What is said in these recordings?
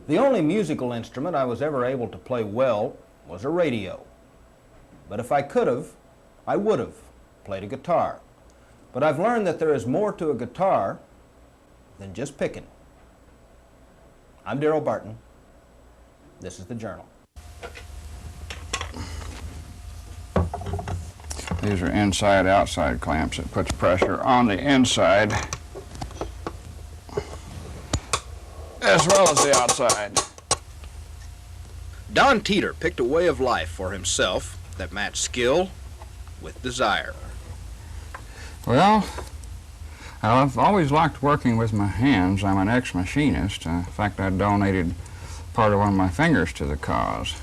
The only musical instrument I was ever able to play well was a radio. But if I could have, I would have played a guitar. But I've learned that there is more to a guitar than just picking. I'm Darrell Barton. This is the Journal. These are inside-outside clamps. It puts pressure on the inside as well as the outside. Don Teeter picked a way of life for himself that matched skill with desire. Well, I've always liked working with my hands. I'm an ex-machinist. In fact, I donated part of one of my fingers to the cause.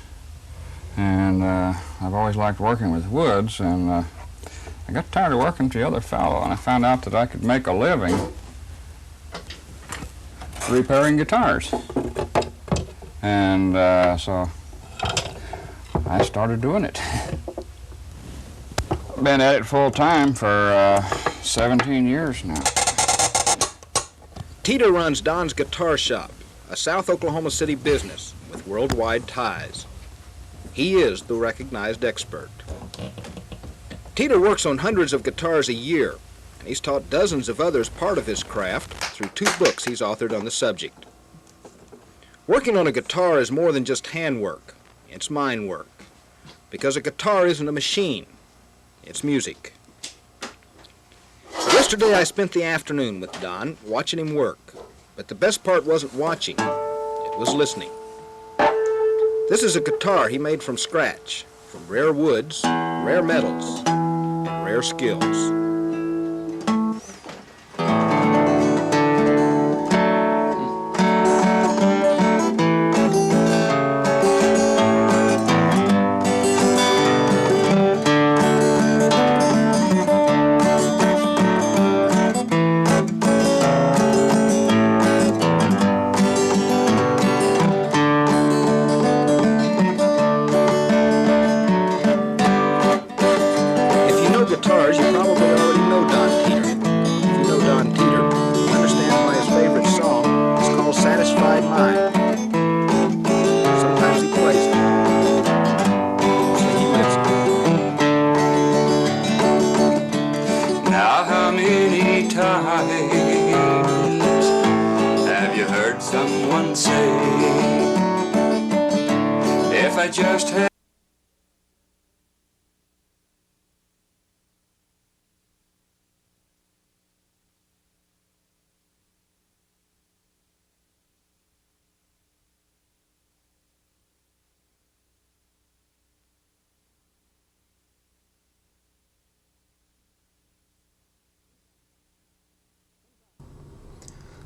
And I've always liked working with woods, and I got tired of working with the other fellow, and I found out that I could make a living repairing guitars. And so I started doing it. Been at it full time for 17 years now. Teeter runs Don's Guitar Shop, a South Oklahoma City business with worldwide ties. He is the recognized expert. Teeter works on hundreds of guitars a year, and he's taught dozens of others part of his craft through 2 books he's authored on the subject. Working on a guitar is more than just handwork. It's mind work. Because a guitar isn't a machine. It's music. Yesterday I spent the afternoon with Don watching him work. But the best part wasn't watching. It was listening. This is a guitar he made from scratch, from rare woods, rare metals, and rare skills.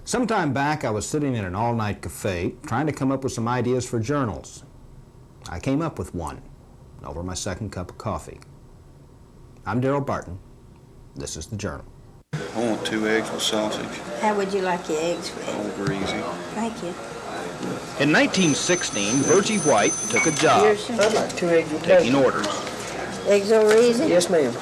Some time back, I was sitting in an all-night cafe trying to come up with some ideas for journals. I came up with one over my second cup of coffee. I'm Darrell Barton. This is the Journal. I want 2 eggs with sausage. How would you like your eggs with? All greasy. Thank you. In 1916, Virgie White took a job I'd like 2 eggs with taking orders. Eggs over easy? Yes, ma'am.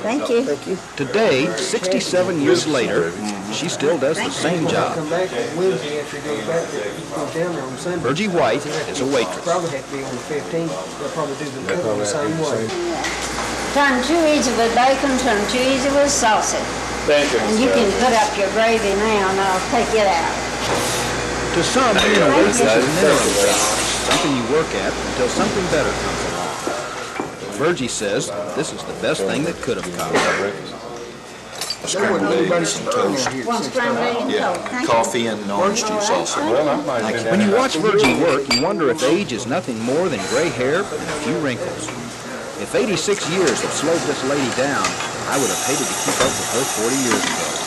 Thank you. Thank you. Today, 67 years later, she still does the same job. Come back on Wednesday after you go back there. You go down there on Sunday. Virgie White is a waitress. Probably have to be on the 15th. They'll probably do the cooking the same way. Turn too easy with bacon, turn too easy with sausage. Thank you. And you can put up your gravy now, and I'll take it out. To some, being a waitress is an interim job, something you work at until something better comes along. Virgie says this is the best thing that could have come. Scrambled eggs and toast. One scrambled egg and toast. Thank you. Coffee and orange juice also. When you watch Virgie work, you wonder if age is nothing more than gray hair and a few wrinkles. If 86 years have slowed this lady down, I would have hated to keep up with her 40 years ago.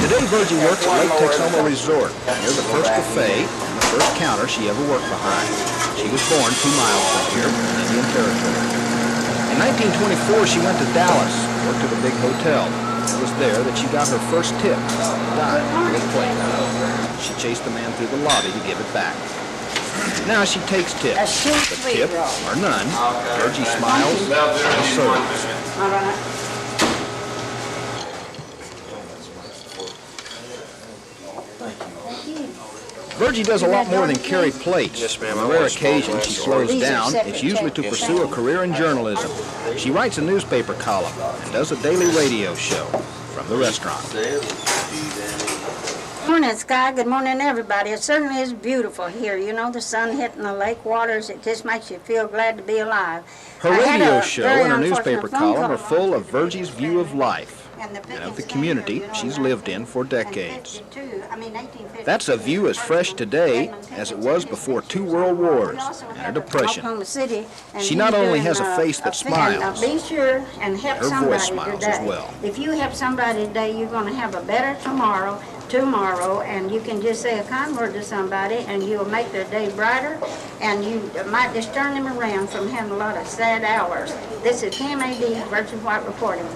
Today, Virgie works at Lake Texoma Resort, near the first cafe and the first counter she ever worked behind. She was born 2 miles from here in Indian Territory. In 1924, she went to Dallas, worked at a big hotel. It was there that she got her first tip, a dime for a plate. She chased the man through the lobby to give it back. Now she takes tips, but tip or none, Virgie smiles and serves. All right. Thank you. Virgie does a lot more than carry plates. Yes, ma'am. On a rare occasion, she slows down. It's usually to pursue a career in journalism. She writes a newspaper column and does a daily radio show from the restaurant. Good morning, Sky. Good morning, everybody. It certainly is beautiful here. You know, the sun hitting the lake waters, it just makes you feel glad to be alive. Her radio show and her newspaper column are full of Virgie's view of life and of the community she's lived in for decades. That's a view as fresh today as it was before 2 world wars and a depression. She not only has a face that smiles, be sure and help her somebody voice smiles today. as well. If you help somebody today, you're going to have a better tomorrow, and you can just say a kind word to somebody and you'll make their day brighter, and you might just turn them around from having a lot of sad hours. This is KMAD, Virgie White reporting.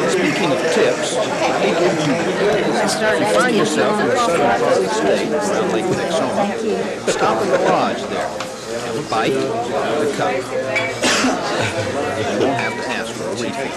Speaking of tips, if you find yourself in the southern part of the state around Lake Texoma, stop in the lodge there. Have a bite, have a cup. You won't have to ask for a refill.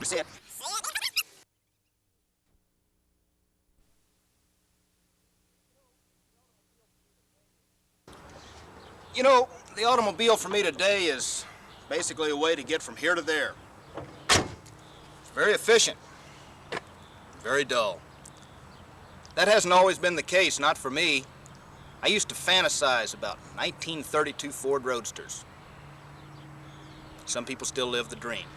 Sit. You know, the automobile for me today is basically a way to get from here to there. It's very efficient, very dull. That hasn't always been the case, not for me. I used to fantasize about 1932 Ford Roadsters. Some people still live the dream.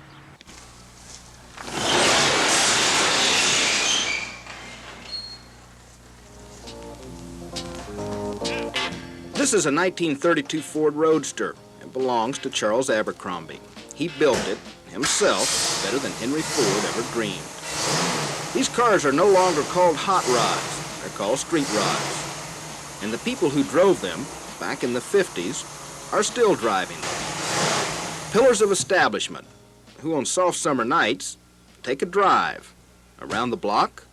This is a 1932 Ford Roadster. It belongs to Charles Abercrombie. He built it himself better than Henry Ford ever dreamed. These cars are no longer called hot rods. They're called street rods. And the people who drove them back in the 50s are still driving them. Pillars of establishment who on soft summer nights take a drive around the block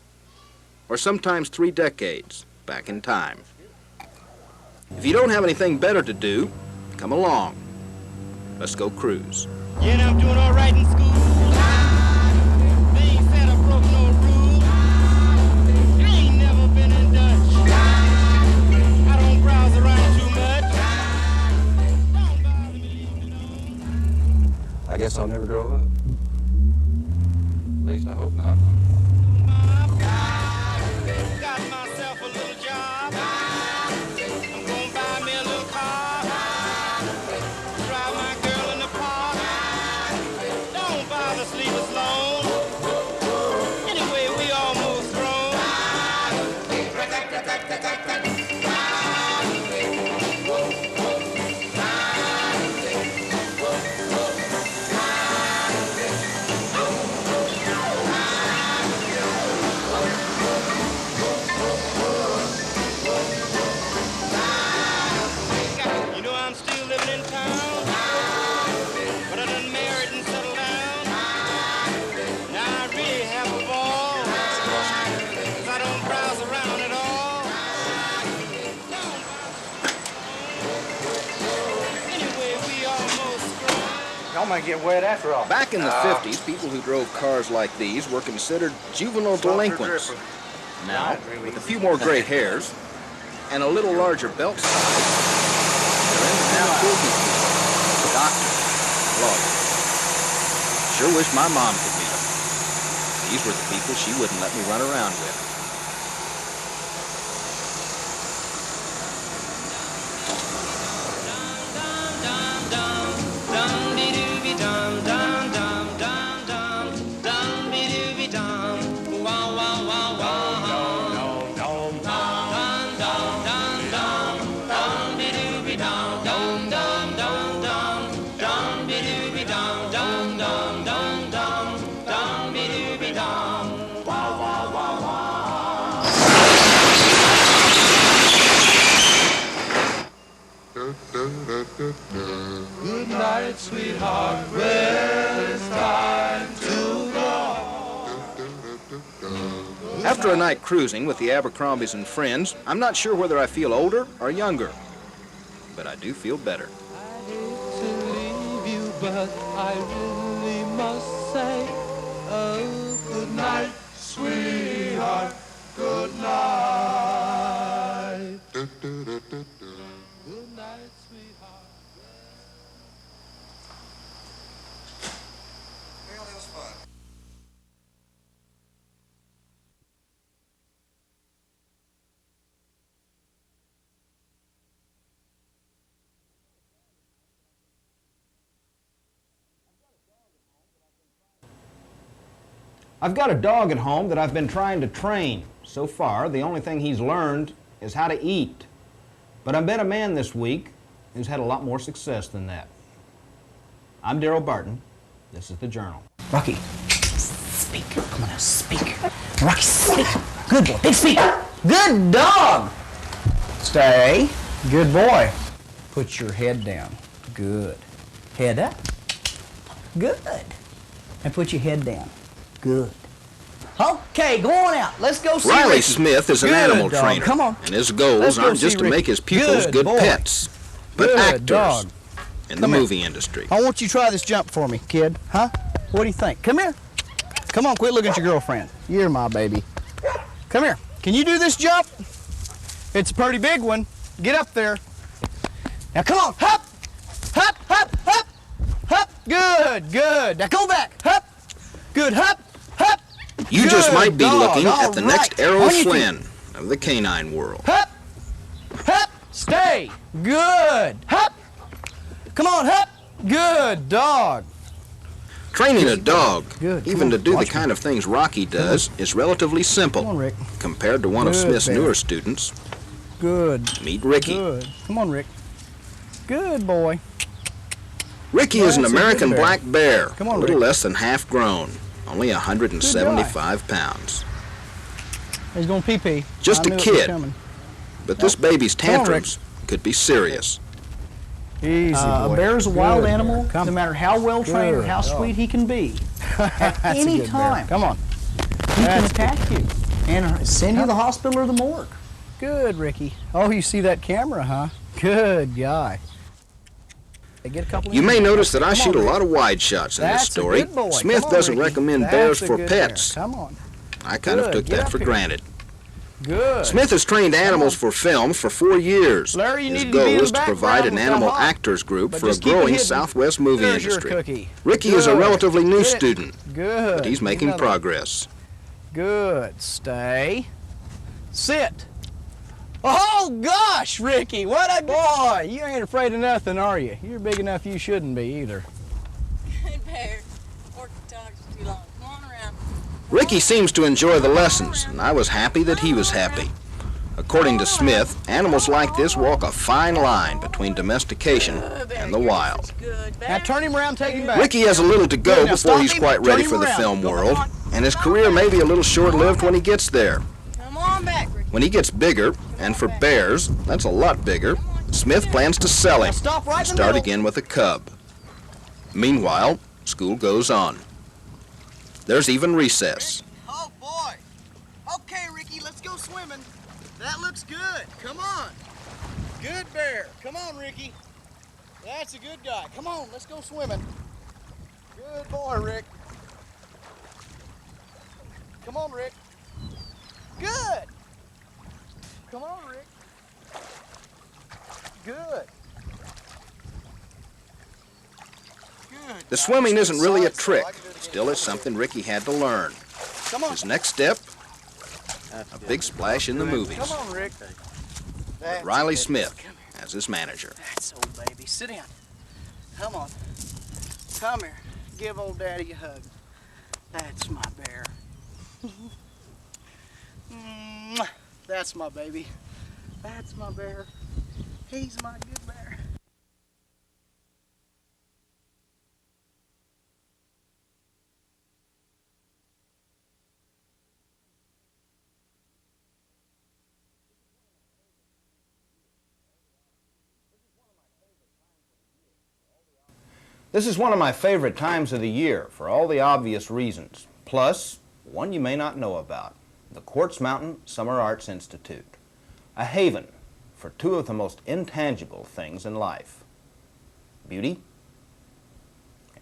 or sometimes 3 decades back in time. If you don't have anything better to do, come along. Let's go cruise. Yeah, I'm doing all right in school. They ain't said I broke no rule. I ain't never been in Dutch. I don't browse around too much. Don't bother me leaving alone. I guess I'll never grow up. At least I hope not. Got myself a little job. I'm gonna buy me a little car. Drive my girl in the park. Don't bother sleep us long. Anyway, we almost grown. Y'all might get wet after all. Back in the 50s, people who drove cars like these were considered juvenile delinquents. Now, with a few more gray hairs and a little larger belt size, they're in the town business people, doctors, lawyers. Sure wish my mom could meet them. These were the people she wouldn't let me run around with. Good night, sweetheart, well, it's time to go. After a night cruising with the Abercrombies and friends, I'm not sure whether I feel older or younger, but I do feel better. I hate to leave you, but I really must say, oh, good night, sweetheart, good night. Good night, sweetheart. Well, that was fun. I've got a dog at home that I've been trying to train. So far, the only thing he's learned is how to eat. But I met a man this week who's had a lot more success than that. I'm Darrell Barton. This is the Journal. Rocky, speak. Come on now, speak. Rocky, speak. Good boy, big speak. Good dog. Stay. Good boy. Put your head down. Good. Head up. Good. And put your head down. Good. Okay, go on out. Let's go see Riley Ricky. Smith is an Good animal dog. trainer, Come on. and his goals Let's go aren't see just to Ricky. make his pupils good boy. pets, but Good actors dog. in the Come here. movie industry. I want you to try this jump for me, kid. Huh? What do you think? Come here. Come on, quit looking at your girlfriend. You're my baby. Come here. Can you do this jump? It's a pretty big one. Get up there. Now come on. Hop. Hop, hop, hop. Hop. Good, good. Now go back. Hop. Good. Hop. Hop. You Good just might be dog. looking All at the next right. Errol On your feet. Flynn of the canine world. Hop. Hop. Stay. Good. Hop. Come on, hop. Good dog. Training a dog, Good. Come even on. to do the Watch me. kind of things Rocky does, is relatively simple Come on, Rick. compared to one of Good Smith's bear. newer students. Good. Meet Ricky. Good. Come on, Rick. Good boy. Ricky is an That's a good American bear. black bear, Come on, a little Rick. less than half grown, only 175 pounds. He's going pee-pee. Just I a knew it was kid. coming. But this baby's Come on, Rick. tantrums could be serious. Easy, A boy. bear is a wild Good animal, bear. Come. no matter how well trained or Good how dog. sweet he can be. At That's a any good bear. time, Come on. he can That's attack you and send you to Come. the hospital or the morgue. Good, Ricky. Oh, you see that camera, huh? Good guy. They get a couple. You may notice that I Come on, shoot a Rick. lot of wide shots in this That's story. a good boy. Smith Come on, doesn't Ricky. recommend That's bears a for good bear. pets. Come on. I kind of Good. took Get that up for here. granted. Good. Smith has trained animals for film for 4 years. Larry, you His need to be in goal the is to provide an background with animal that hawk. actors group But for a just keep it growing hidden. Southwest movie There's your industry. cookie. Ricky is a Good. relatively new Get it. student, Good. but he's making Another one. progress. Good. Stay. Sit. Oh, gosh, Ricky, what a boy. You ain't afraid of nothing, are you? You're big enough you shouldn't be either. Good bear. Pork dogs too long. Come on around. Ricky seems to enjoy the lessons, and I was happy that he was happy. According to Smith, animals like this walk a fine line between domestication Good bear. and the You're wild. such a Good bear. Now turn him around, take him back. Ricky has a little to go Now before stop he's him, quite turn ready him for the around. film Go world, on. and his career may be a little short-lived when he gets there. Come on back, Ricky. When he gets bigger, and for bears, that's a lot bigger, Smith plans to sell him Now stop right and in the start middle. again with a cub. Meanwhile, school goes on. There's even recess. Oh, boy. Okay, Ricky, let's go swimming. That looks good. Come on. Good bear. Come on, Ricky. That's a good guy. Come on, let's go swimming. Good boy, Rick. Come on, Rick. Good. Come on, Rick. Good. The swimming isn't really a trick. Still, it's something Ricky had to learn. His next step, a big splash in the movies. Come on, Rick. With Riley Smith as his manager. That's old baby. Sit down. Come on. Come here. Give old daddy a hug. That's my bear. Mwah. That's my baby. That's my bear. He's my good bear. This is one of my favorite times of the year for all the obvious reasons, plus one you may not know about, the Quartz Mountain Summer Arts Institute, a haven for two of the most intangible things in life, beauty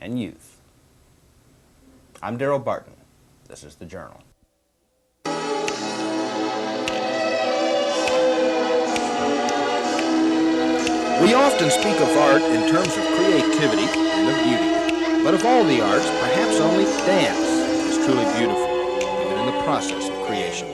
and youth. I'm Darrell Barton. This is the Journal. We often speak of art in terms of creativity and of beauty. But of all the arts, perhaps only dance is truly beautiful, even in the process of creation.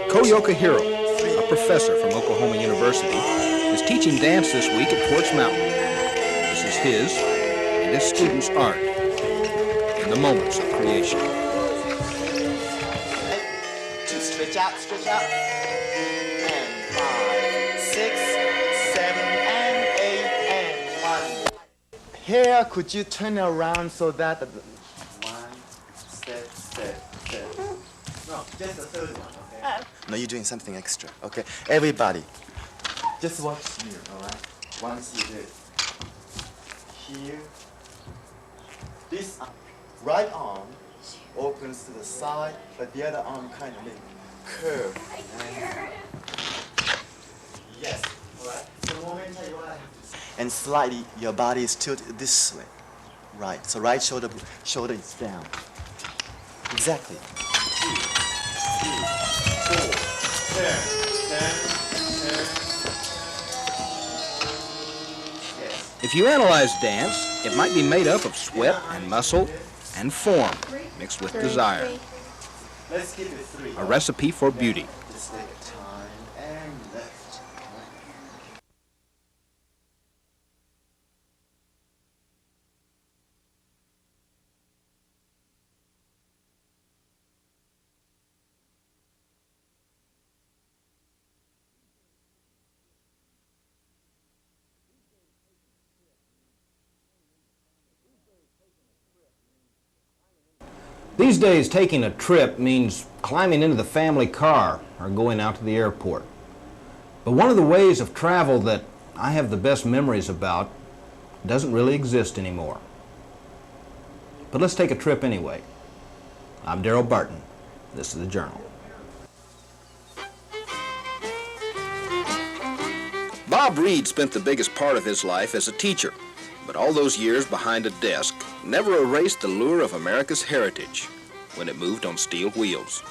Koyoko Hiro, a professor from Oklahoma University, is teaching dance this week at Quartz Mountain. This is his and his students' art in the moments of creation. To stretch out, and 5, 6, 7, and 8, and 1. Here, could you turn around so that 1 step. No, just the third one, okay? No, you're doing something extra, okay? Everybody, just watch here, all right? Once you do it. Here, this right arm opens to the side, but the other arm kind of curve. Yes, all right? So momentarily, what I have to say. And slightly, your body is tilted this way. Right, so right shoulder is down. Exactly. 2, 3, 4. Turn. Yes. If you analyze dance, it might be made up of sweat and muscle and form mixed with desire. Let's give it 3. A recipe for beauty. Just take time and left. These days, taking a trip means climbing into the family car or going out to the airport. But one of the ways of travel that I have the best memories about doesn't really exist anymore. But let's take a trip anyway. I'm Darrell Barton. This is the Journal. Bob Reed spent the biggest part of his life as a teacher, but all those years behind a desk never erased the lure of America's heritage when it moved on steel wheels.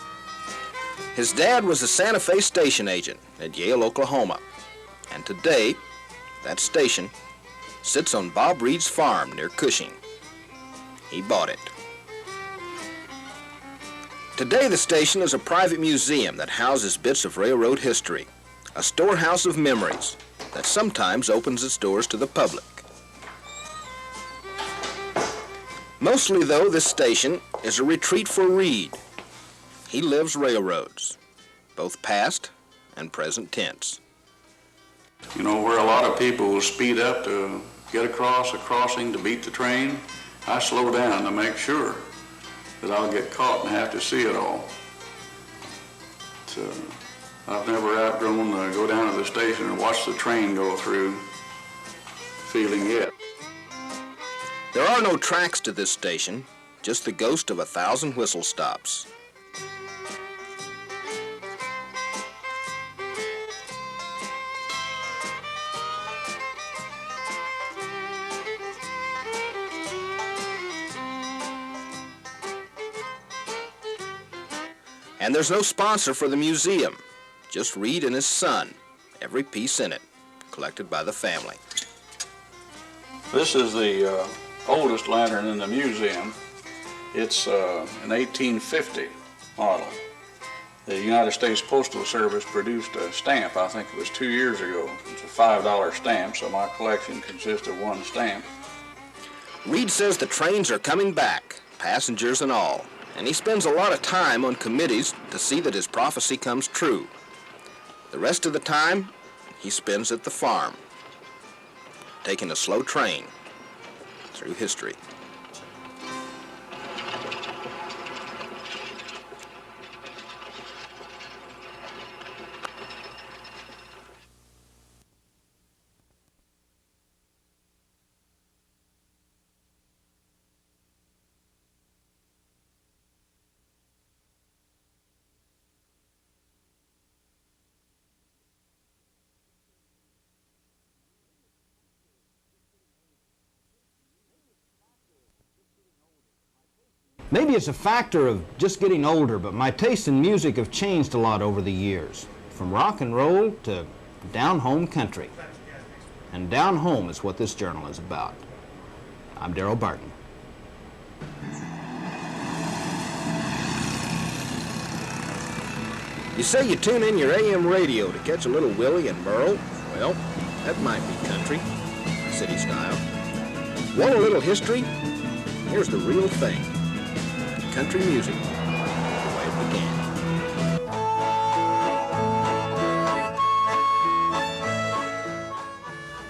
His dad was a Santa Fe station agent at Yale, Oklahoma, and today that station sits on Bob Reed's farm near Cushing. He bought it. Today the station is a private museum that houses bits of railroad history, a storehouse of memories that sometimes opens its doors to the public. Mostly, though, this station is a retreat for Reed. He lives railroads, both past and present tense. You know, where a lot of people will speed up to get across a crossing to beat the train, I slow down to make sure that I'll get caught and have to see it all. So I've never outgrown to go down to the station and watch the train go through feeling it. There are no tracks to this station, just the ghost of 1,000 whistle stops. And there's no sponsor for the museum. Just Reed and his son. Every piece in it, collected by the family. This is the oldest lantern in the museum. It's an 1850 model. The United States Postal Service produced a stamp, I think it was 2 years ago. It's a $5 stamp, so my collection consists of one stamp. Reed says the trains are coming back, passengers and all, and he spends a lot of time on committees to see that his prophecy comes true. The rest of the time, he spends at the farm, taking a slow train through history. Maybe it's a factor of just getting older, but my tastes in music have changed a lot over the years, from rock and roll to down-home country. And down home is what this journal is about. I'm Darrell Barton. You say you tune in your AM radio to catch a little Willie and Merle? Well, that might be country, city style. Want a little history? Here's the real thing. Country music, the way it began.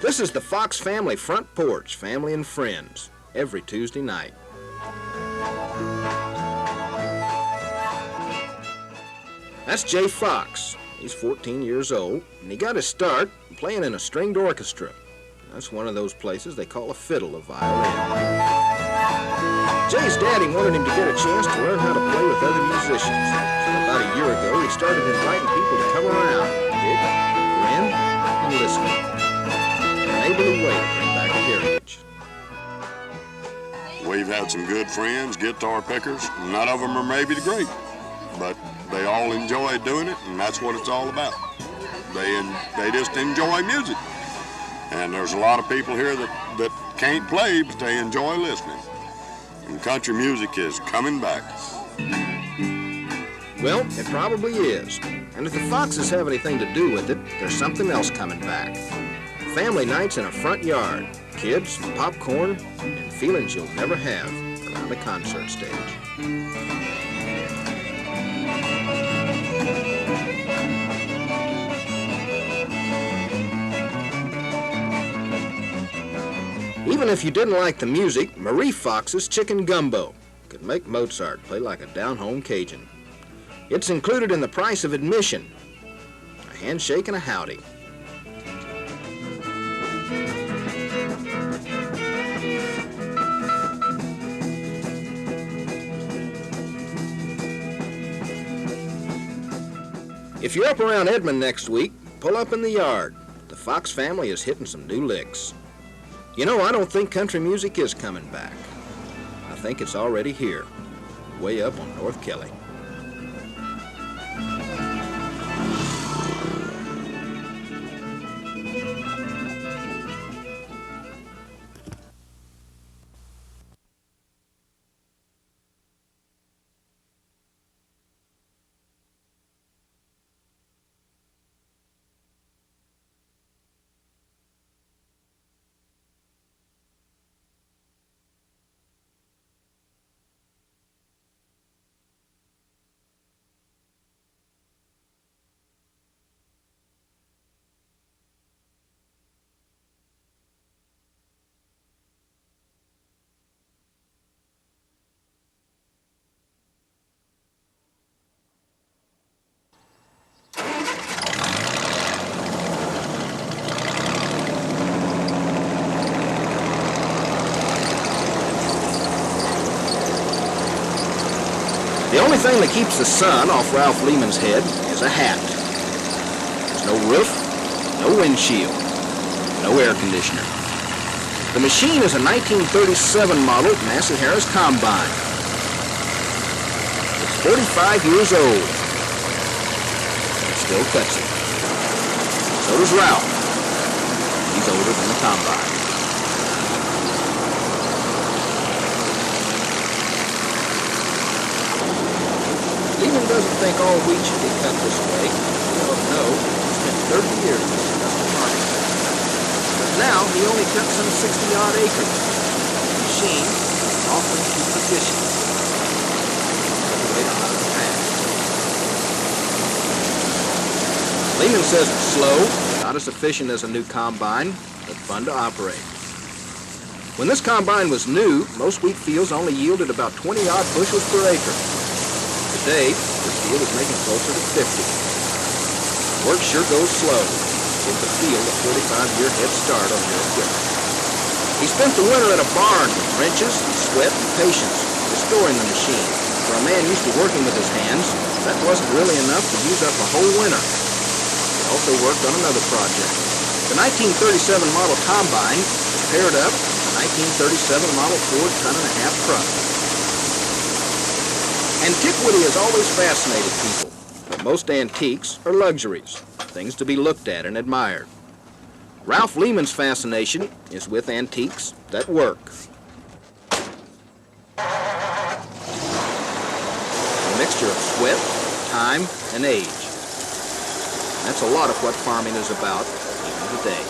This is the Fox family front porch, family and friends, every Tuesday night. That's Jay Fox. He's 14 years old, and he got his start playing in a stringed orchestra. That's one of those places they call a fiddle, a violin. Jay's daddy wanted him to get a chance to learn how to play with other musicians. So about a year ago, he started inviting people to come around, pick, grin, and listen. An neighborly way to bring back a heritage. We've had some good friends, guitar pickers. None of them are maybe the great, but they all enjoy doing it, and that's what it's all about. They just enjoy music. And there's a lot of people here that can't play, but they enjoy listening. And country music is coming back. Well, it probably is. And if the Foxes have anything to do with it, there's something else coming back. Family nights in a front yard, kids, popcorn, and feelings you'll never have around a concert stage. Even if you didn't like the music, Marie Fox's Chicken Gumbo could make Mozart play like a down-home Cajun. It's included in the price of admission, a handshake and a howdy. If you're up around Edmond next week, pull up in the yard. The Fox family is hitting some new licks. You know, I don't think country music is coming back. I think it's already here, way up on North Kelly. The only thing that keeps the sun off Ralph Leaman's head is a hat. There's no roof, no windshield, no air conditioner. The machine is a 1937 model Massey-Harris combine. It's 45 years old. still cuts it. So does Ralph. He's older than the combine. Leaman doesn't think all wheat should be cut this way. He don't know. He spent 30 years in this custom farming. But now he only cuts some 60-odd acres. The machine is often too efficient. Leaman says it's slow, not as efficient as a new combine, but fun to operate. When this combine was new, most wheat fields only yielded about 20-odd bushels per acre. Today, this field is making closer to 50. Work sure goes slow. Gives the field a 45-year head start on your equipment. He spent the winter in a barn with wrenches, sweat, and patience, restoring the machine. For a man used to working with his hands, that wasn't really enough to use up a whole winter. He also worked on another project. The 1937 model combine was paired up with the 1937 model Ford ton-and-a-half truck. Antiquity has always fascinated people, but most antiques are luxuries, things to be looked at and admired. Ralph Leaman's fascination is with antiques that work. A mixture of sweat, time, and age. That's a lot of what farming is about, even today.